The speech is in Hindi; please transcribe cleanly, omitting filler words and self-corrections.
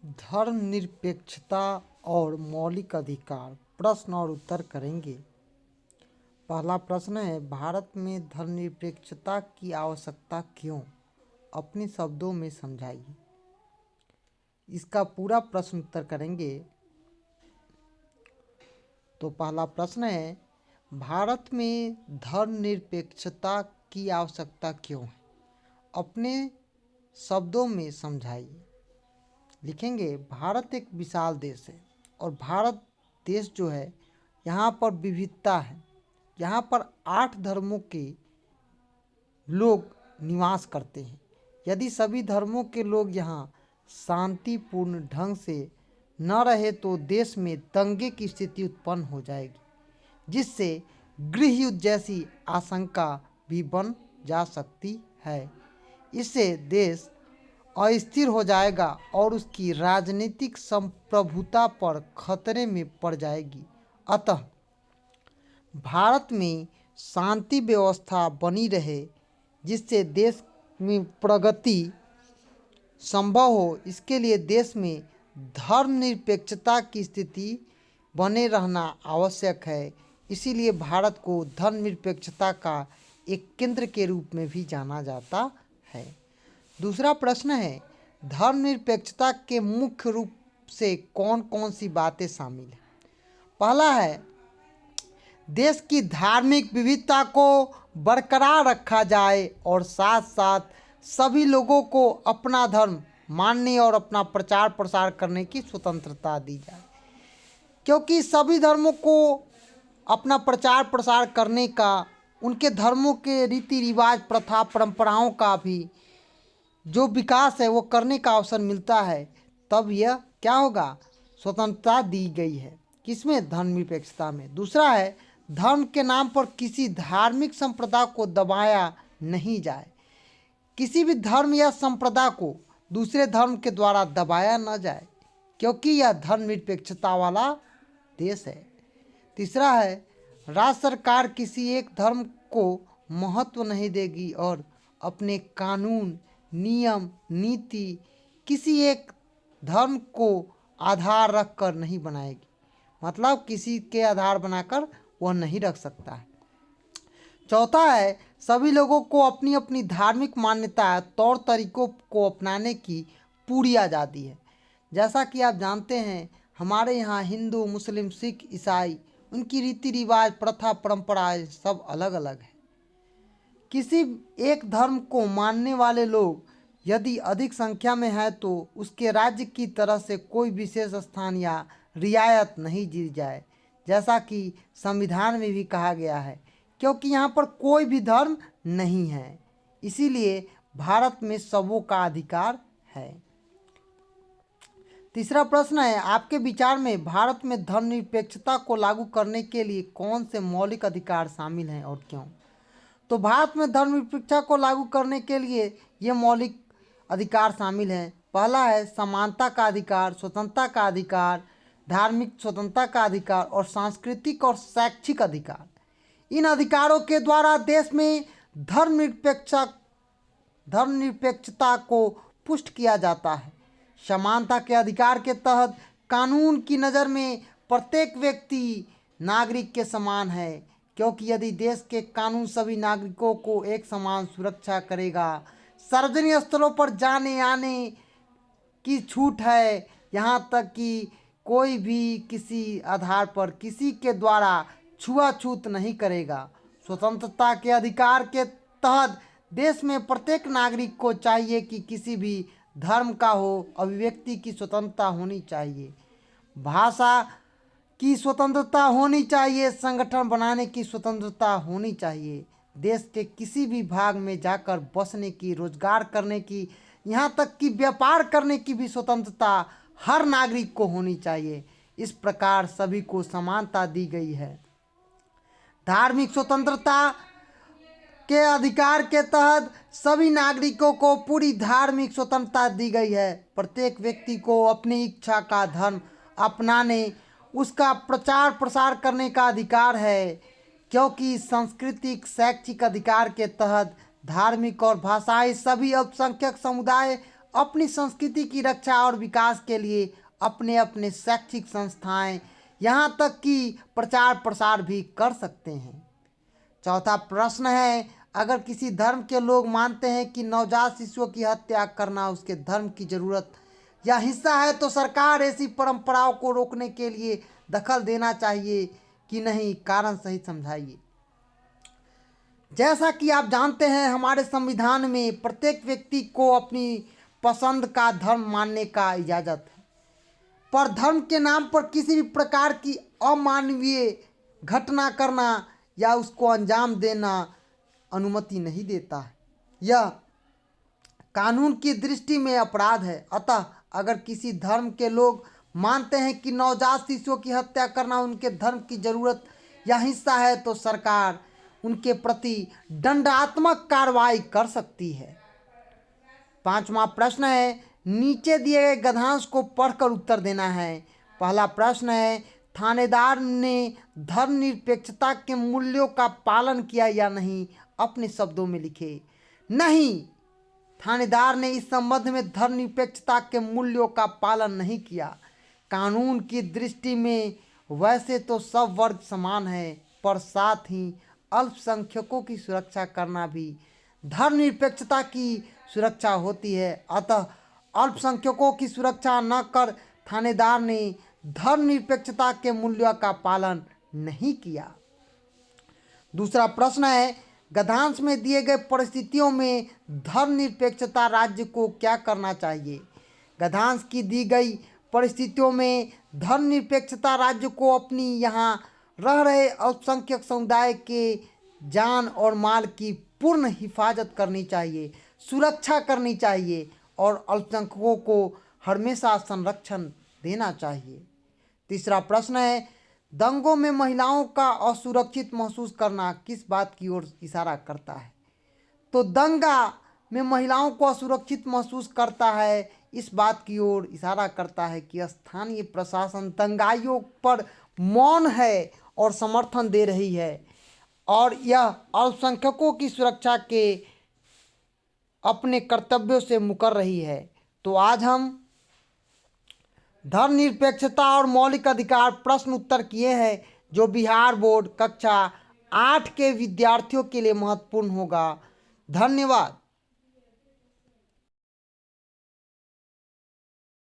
धर्मनिरपेक्षता और मौलिक अधिकार, प्रश्न और उत्तर करेंगे। पहला प्रश्न है, भारत में धर्मनिरपेक्षता की आवश्यकता क्यों? अपने शब्दों में समझाइए। इसका पूरा प्रश्न उत्तर करेंगे। तो पहला प्रश्न है, भारत में धर्मनिरपेक्षता की आवश्यकता क्यों है? अपने शब्दों में समझाइए। लिखेंगे, भारत एक विशाल देश है और भारत देश जो है यहाँ पर विविधता है। यहाँ पर 8 धर्मों के लोग निवास करते हैं। यदि सभी धर्मों के लोग यहाँ शांतिपूर्ण ढंग से न रहे तो देश में दंगे की स्थिति उत्पन्न हो जाएगी, जिससे गृह युद्ध जैसी आशंका भी बन जा सकती है। इससे देश अस्थिर हो जाएगा और उसकी राजनीतिक संप्रभुता पर खतरे में पड़ जाएगी। अतः भारत में शांति व्यवस्था बनी रहे, जिससे देश में प्रगति संभव हो, इसके लिए देश में धर्मनिरपेक्षता की स्थिति बने रहना आवश्यक है। इसीलिए भारत को धर्मनिरपेक्षता का एक केंद्र के रूप में भी जाना जाता है। दूसरा प्रश्न है, धर्मनिरपेक्षता के मुख्य रूप से कौन कौन सी बातें शामिल हैं? पहला है, देश की धार्मिक विविधता को बरकरार रखा जाए और साथ साथ सभी लोगों को अपना धर्म मानने और अपना प्रचार प्रसार करने की स्वतंत्रता दी जाए। क्योंकि सभी धर्मों को अपना प्रचार प्रसार करने का, उनके धर्मों के रीति रिवाज, प्रथा, परंपराओं का भी जो विकास है वो करने का अवसर मिलता है, तब यह क्या होगा, स्वतंत्रता दी गई है। किसमें? धर्मनिरपेक्षता में। दूसरा है, धर्म के नाम पर किसी धार्मिक संप्रदाय को दबाया नहीं जाए। किसी भी धर्म या संप्रदाय को दूसरे धर्म के द्वारा दबाया न जाए, क्योंकि यह धर्मनिरपेक्षता वाला देश है। तीसरा है, राज्य सरकार किसी एक धर्म को महत्व नहीं देगी और अपने कानून, नियम, नीति किसी एक धर्म को आधार रखकर नहीं बनाएगी। मतलब किसी के आधार बनाकर वह नहीं रख सकता है। चौथा है, सभी लोगों को अपनी अपनी धार्मिक मान्यता, तौर तरीकों को अपनाने की पूरी आज़ादी है। जैसा कि आप जानते हैं, हमारे यहाँ हिंदू, मुस्लिम, सिख, ईसाई, उनकी रीति रिवाज, प्रथा, परंपराएं सब अलग अलग है। किसी एक धर्म को मानने वाले लोग यदि अधिक संख्या में है तो उसके राज्य की तरह से कोई विशेष स्थान या रियायत नहीं दी जाए, जैसा कि संविधान में भी कहा गया है, क्योंकि यहाँ पर कोई भी धर्म नहीं है। इसीलिए भारत में सबों का अधिकार है। तीसरा प्रश्न है, आपके विचार में भारत में धर्मनिरपेक्षता को लागू करने के लिए कौन से मौलिक अधिकार शामिल हैं और क्यों? तो भारत में धर्मनिरपेक्षता को लागू करने के लिए ये मौलिक अधिकार शामिल हैं। पहला है समानता का अधिकार, स्वतंत्रता का अधिकार, धार्मिक स्वतंत्रता का अधिकार और सांस्कृतिक और शैक्षिक अधिकार। इन अधिकारों के द्वारा देश में धर्मनिरपेक्षता को पुष्ट किया जाता है। समानता के अधिकार के तहत कानून की नज़र में प्रत्येक व्यक्ति नागरिक के समान है, क्योंकि यदि देश के कानून सभी नागरिकों को एक समान सुरक्षा करेगा, सार्वजनिक स्थलों पर जाने आने की छूट है, यहाँ तक कि कोई भी किसी आधार पर किसी के द्वारा छुआछूत नहीं करेगा। स्वतंत्रता के अधिकार के तहत देश में प्रत्येक नागरिक को चाहिए कि किसी भी धर्म का हो, अभिव्यक्ति की स्वतंत्रता होनी चाहिए, भाषा की स्वतंत्रता होनी चाहिए, संगठन बनाने की स्वतंत्रता होनी चाहिए, देश के किसी भी भाग में जाकर बसने की, रोजगार करने की, यहाँ तक कि व्यापार करने की भी स्वतंत्रता हर नागरिक को होनी चाहिए। इस प्रकार सभी को समानता दी गई है। धार्मिक स्वतंत्रता के अधिकार के तहत सभी नागरिकों को पूरी धार्मिक स्वतंत्रता दी गई है। प्रत्येक व्यक्ति को अपनी इच्छा का धर्म अपनाने, उसका प्रचार प्रसार करने का अधिकार है, क्योंकि सांस्कृतिक शैक्षिक अधिकार के तहत धार्मिक और भाषाई सभी अल्पसंख्यक समुदाय अपनी संस्कृति की रक्षा और विकास के लिए अपने अपने शैक्षिक संस्थाएं, यहाँ तक कि प्रचार प्रसार भी कर सकते हैं। चौथा प्रश्न है, अगर किसी धर्म के लोग मानते हैं कि नवजात शिशुओं की हत्या करना उसके धर्म की जरूरत या हिस्सा है, तो सरकार ऐसी परंपराओं को रोकने के लिए दखल देना चाहिए कि नहीं? कारण सही समझाइए। जैसा कि आप जानते हैं, हमारे संविधान में प्रत्येक व्यक्ति को अपनी पसंद का धर्म मानने का इजाज़त है, पर धर्म के नाम पर किसी भी प्रकार की अमानवीय घटना करना या उसको अंजाम देना अनुमति नहीं देता है। यह कानून की दृष्टि में अपराध है। अतः अगर किसी धर्म के लोग मानते हैं कि नवजात शिशुओं की हत्या करना उनके धर्म की जरूरत या हिस्सा है, तो सरकार उनके प्रति दंडात्मक कार्रवाई कर सकती है। पांचवा प्रश्न है, नीचे दिए गए गद्यांश को पढ़कर उत्तर देना है। पहला प्रश्न है, थानेदार ने धर्मनिरपेक्षता के मूल्यों का पालन किया या नहीं? अपने शब्दों में लिखे। नहीं, थानेदार ने इस संबंध में धर्मनिरपेक्षता के मूल्यों का पालन नहीं किया। कानून की दृष्टि में वैसे तो सब वर्ग समान है, पर साथ ही अल्पसंख्यकों की सुरक्षा करना भी धर्मनिरपेक्षता की सुरक्षा होती है। अतः अल्पसंख्यकों की सुरक्षा न कर थानेदार ने धर्मनिरपेक्षता के मूल्यों का पालन नहीं किया। दूसरा प्रश्न है, गद्यांश में दिए गए परिस्थितियों में धर्मनिरपेक्षता राज्य को क्या करना चाहिए? गद्यांश की दी गई परिस्थितियों में धर्मनिरपेक्षता राज्य को अपनी यहाँ रह रहे अल्पसंख्यक समुदाय के जान और माल की पूर्ण हिफाजत करनी चाहिए, सुरक्षा करनी चाहिए और अल्पसंख्यकों को हमेशा संरक्षण देना चाहिए। तीसरा प्रश्न है, दंगों में महिलाओं का असुरक्षित महसूस करना किस बात की ओर इशारा करता है? तो दंगा में महिलाओं को असुरक्षित महसूस करता है, इस बात की ओर इशारा करता है कि स्थानीय प्रशासन दंगाइयों पर मौन है और समर्थन दे रही है और यह अल्पसंख्यकों की सुरक्षा के अपने कर्तव्यों से मुकर रही है। तो आज हम धर्मनिरपेक्षता और मौलिक अधिकार प्रश्न उत्तर किए हैं, जो बिहार बोर्ड कक्षा 8 के विद्यार्थियों के लिए महत्वपूर्ण होगा। धन्यवाद।